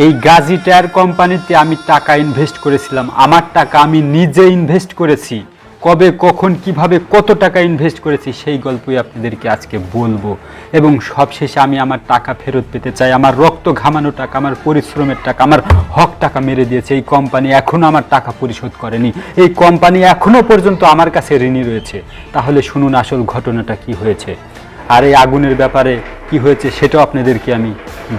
এই গাজী টায়ার কোম্পানিতে আমি টাকা ইনভেস্ট করেছিলাম, আমার টাকা আমি নিজে ইনভেস্ট করেছি। কবে, কখন, কিভাবে, কত টাকা ইনভেস্ট করেছি সেই গল্পই আপনাদেরকে আজকে বলবো। এবং সবশেষে আমি আমার টাকা ফেরত পেতে চাই। আমার রক্ত ঘামানো টাকা, আমার পরিশ্রমের টাকা, আমার হক টাকা মেরে দিয়েছে এই কোম্পানি, এখনও আমার টাকা পরিশোধ করেনি। এই কোম্পানি এখনও পর্যন্ত আমার কাছে ঋণী রয়েছে। তাহলে শুনুন আসল ঘটনাটা কি হয়েছে, আর এই আগুনের ব্যাপারে কি হয়েছে সেটাও আপনাদেরকে আমি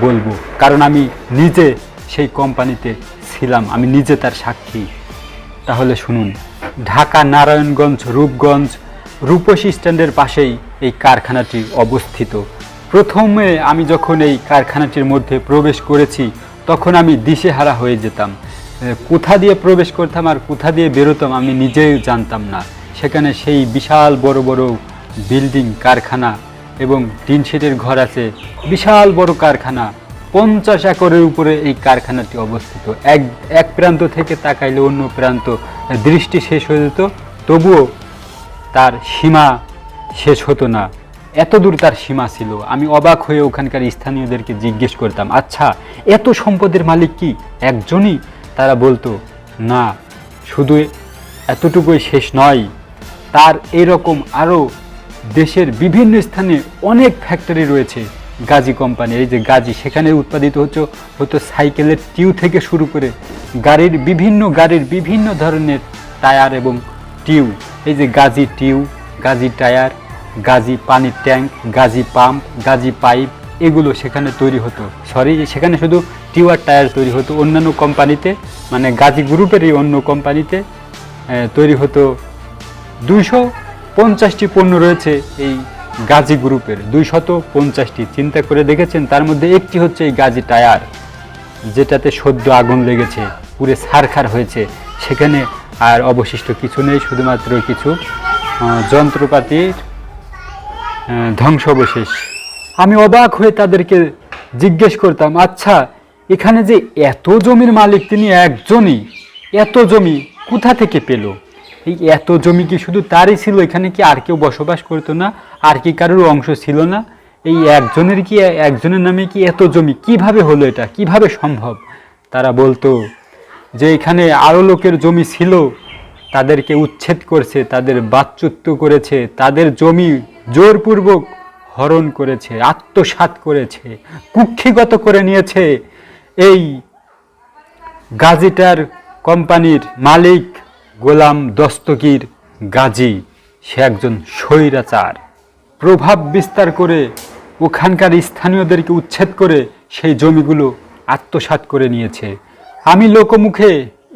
বলবো, কারণ আমি নিজে সেই কোম্পানিতে ছিলাম, আমি নিজে তার সাক্ষী। তাহলে শুনুন, ঢাকা নারায়ণগঞ্জ রূপগঞ্জ রূপসী স্ট্যান্ডের পাশেই এই কারখানাটি অবস্থিত। প্রথমে আমি যখন এই কারখানাটির মধ্যে প্রবেশ করেছি তখন আমি দিশেহারা হয়ে যেতাম। কোথা দিয়ে প্রবেশ করতাম আর কোথা দিয়ে বেরোতাম আমি নিজেই জানতাম না। সেখানে সেই বিশাল বড় বড় বিল্ডিং, কারখানা এবং টিন শেডের ঘর আছে, বিশাল বড় কারখানা, 50 একরের উপরে এই কারখানাটি অবস্থিত। এক প্রান্ত থেকে তাকাইলে অন্য প্রান্ত দৃষ্টি শেষ হয়ে যেত, তবুও তার সীমা শেষ হতো না, এত দূর তার সীমা ছিল। আমি অবাক হয়ে ওখানকার স্থানীয়দেরকে জিজ্ঞেস করতাম, আচ্ছা এত সম্পদের মালিক কি একজনই? তারা বলতো না, শুধু এতটুকুই শেষ নয়, তার এরকম আরও দেশের বিভিন্ন স্থানে অনেক ফ্যাক্টরি রয়েছে গাজী কোম্পানি। এই যে গাজী, সেখানে উৎপাদিত হতো সাইকেলের টিউ থেকে শুরু করে গাড়ির বিভিন্ন ধরনের টায়ার এবং টিউ। এই যে গাজী টিউ, গাজী টায়ার, গাজী পানির tank, Gazi pump, Gazi pipe, এগুলো সেখানে তৈরি হতো। সেখানে শুধু টিউ আর টায়ার তৈরি হতো। অন্যান্য কোম্পানিতে, মানে গাজী গ্রুপেরই অন্য কোম্পানিতে তৈরি হতো 250টি পণ্য রয়েছে এই গাজী গ্রুপের, 250টি। চিন্তা করে দেখেছেন? তার মধ্যে একটি হচ্ছে এই গাজী টায়ার, যেটাতে সদ্য আগুন লেগেছে, পুরে ছারখার হয়েছে। সেখানে আর অবশিষ্ট কিছু নেই, শুধুমাত্র কিছু যন্ত্রপাতির ধ্বংসাবশেষ। আমি অবাক হয়ে তাদেরকে জিজ্ঞেস করতাম, আচ্ছা এখানে যে এত জমির মালিক তিনি একজনই, এত জমি কোথা থেকে পেল? এই এত জমি কি শুধু তারই ছিল? এখানে কি আর কেউ বসবাস করতো না? আর কি কারোর অংশ ছিল না? এই একজনের নামে কি এত জমি? কিভাবে হলো এটা? কিভাবে সম্ভব? তারা বলতো যে এখানে আরও লোকের জমি ছিল, তাদেরকে উচ্ছেদ করছে, তাদের বাচ্চুত্ব করেছে, তাদের জমি জোরপূর্বক হরণ করেছে, আত্মসাৎ করেছে, কুক্ষিগত করে নিয়েছে। এই গাজীটার কোম্পানির মালিক গোলাম দস্তগীর গাজী, সে একজন স্বৈরাচার। প্রভাব বিস্তার করে ওখানকার স্থানীয়দেরকে উচ্ছেদ করে সেই জমিগুলো আত্মসাৎ করে নিয়েছে। আমি লোকমুখে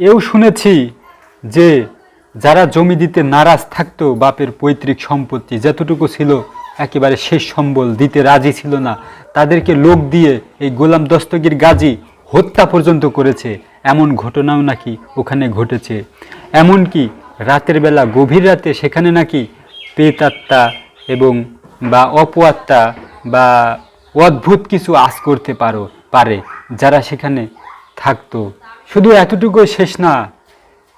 এও শুনেছি যে যারা জমি দিতে নারাজ থাকতো, বাপের পৈতৃক সম্পত্তি যতটুকু ছিল একেবারে শেষ সম্বল দিতে রাজি ছিল না, তাদেরকে লোক দিয়ে এই গোলাম দস্তগীর গাজী হত্যা পর্যন্ত করেছে। এমন ঘটনাও নাকি ওখানে ঘটেছে। এমনকি রাতের বেলা, গভীর রাতে সেখানে নাকি প্রেতাত্মা এবং বা অপআত্মা বা অদ্ভুত কিছু আশ করতে পারে যারা সেখানে থাকতো। শুধু এতটুকুই শেষ না,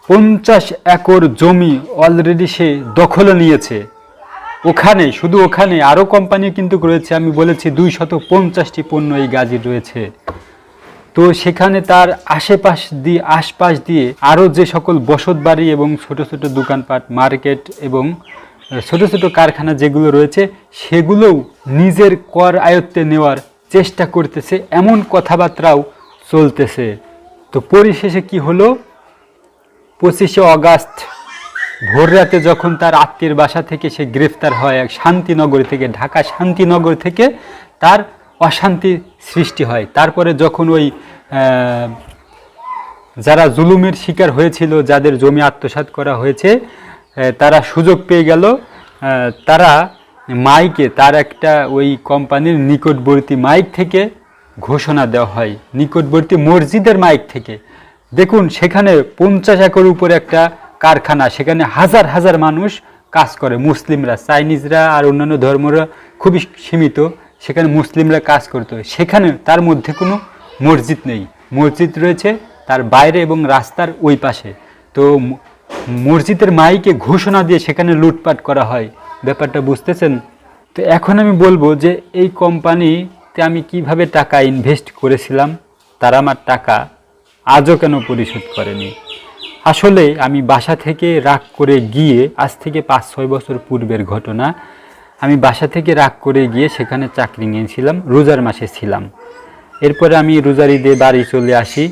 50 একর জমি অলরেডি সে দখলে নিয়েছে। ওখানে, শুধু ওখানে আরও কোম্পানি কিন্তু রয়েছে। আমি বলেছি 250টি পণ্য এই গাজীর রয়েছে। তো সেখানে তার আশপাশ দিয়ে আরও যে সকল বসত বাড়ি এবং ছোট ছোট দোকানপাট, মার্কেট এবং ছোট ছোট কারখানা যেগুলো রয়েছে, সেগুলোও নিজের কর আয়ত্তে নেওয়ার চেষ্টা করতেছে, এমন কথাবার্তাও চলতেছে। তো পরিশেষে কি হলো, 25শে অগাস্ট ভোর রাতে যখন তার আত্মীয়ের বাসা থেকে সে গ্রেফতার হয়, শান্তিনগর থেকে, ঢাকা শান্তিনগর থেকে তার অশান্তি সৃষ্টি হয়। তারপরে যখন ওই যারা জুলুমের শিকার হয়েছিল, যাদের জমি আত্মসাৎ করা হয়েছে, তারা সুযোগ পেয়ে গেল। তারা মাইকে, তার একটা ওই কোম্পানির নিকটবর্তী মাইক থেকে ঘোষণা দেওয়া হয়, নিকটবর্তী মসজিদের মাইক থেকে। দেখুন, সেখানে 50 একর উপরে একটা কারখানা, সেখানে হাজার হাজার মানুষ কাজ করে, মুসলিমরা, চাইনিজরা আর অন্যান্য ধর্মরা খুবই সীমিত, সেখানে মুসলিমরা কাজ করতো। সেখানে তার মধ্যে কোনো মসজিদ নেই, মসজিদ রয়েছে তার বাইরে এবং রাস্তার ওই পাশে। তো মসজিদের মাইকে ঘোষণা দিয়ে সেখানে লুটপাট করা হয়। ব্যাপারটা বুঝতেছেন? তো এখন আমি বলবো যে এই কোম্পানিতে আমি কিভাবে টাকা ইনভেস্ট করেছিলাম তারা আমার টাকা আজও কেন পরিশোধ করেনি। আসলে আমি বাসা থেকে রাগ করে গিয়ে, আজ থেকে 5-6 বছর পূর্বের ঘটনা, আমি বাসা থেকে রাগ করে গিয়ে সেখানে চাকরি নিয়েছিলাম, রোজার মাসে ছিলাম। এরপরে আমি রোজার ঈদে বাড়ি চলে আসি।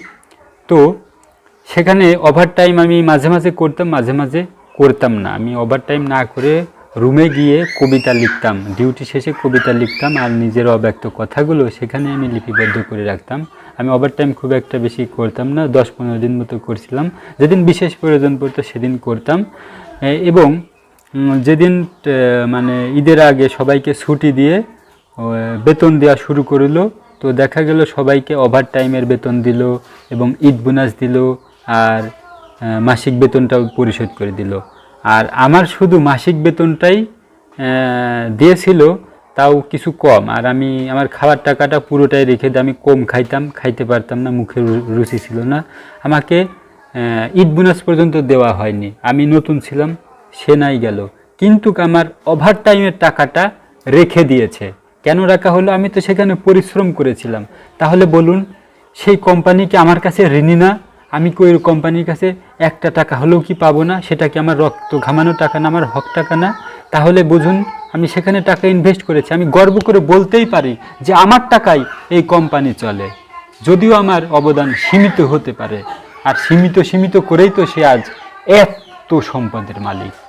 তো সেখানে ওভারটাইম আমি মাঝে মাঝে করতাম, মাঝে মাঝে করতাম না। আমি ওভারটাইম না করে রুমে গিয়ে কবিতা লিখতাম, ডিউটি শেষে কবিতা লিখতাম, আর নিজের অব্যক্ত কথাগুলো সেখানে আমি লিপিবদ্ধ করে রাখতাম। আমি ওভারটাইম খুব একটা বেশি করতাম না, 10-15 দিন মতো করছিলাম। যেদিন বিশেষ প্রয়োজন পড়তো সেদিন করতাম। এবং যেদিন মানে ঈদের আগে সবাইকে ছুটি দিয়ে বেতন দেওয়া শুরু করলো, তো দেখা গেল সবাইকে ওভারটাইমের বেতন দিল এবং ঈদ বোনাস দিল, আর মাসিক বেতনটাও পরিশোধ করে দিল। আর আমার শুধু মাসিক বেতনটাই দিয়েছিল, তাও কিছু কম। আর আমি আমার খাওয়ার টাকাটা পুরোটাই রেখে দিয়ে আমি কম খাইতে পারতাম না, মুখে রুচি ছিল না। আমাকে ঈদ বোনাস পর্যন্ত দেওয়া হয়নি। আমি নতুন ছিলাম, সে নাই গেল, কিন্তু আমার ওভারটাইমের টাকাটা রেখে দিয়েছে। কেন রাখা হলো? আমি তো সেখানে পরিশ্রম করেছিলাম। তাহলে বলুন, সেই কোম্পানি কি আমার কাছে ঋণী না? আমি কি ওই কোম্পানির কাছে একটা টাকা হলেও কি পাবো না? সেটা কি আমার রক্ত ঘামানো টাকা না, আমার হক টাকা না? তাহলে বুঝুন, আমি সেখানে টাকা ইনভেস্ট করেছি। আমি গর্ব করে বলতেই পারি যে আমার টাকায় এই কোম্পানি চলে। যদিও আমার অবদান সীমিত হতে পারে, আর সীমিত করেই তো সে আজ এত সম্পদের মালিক।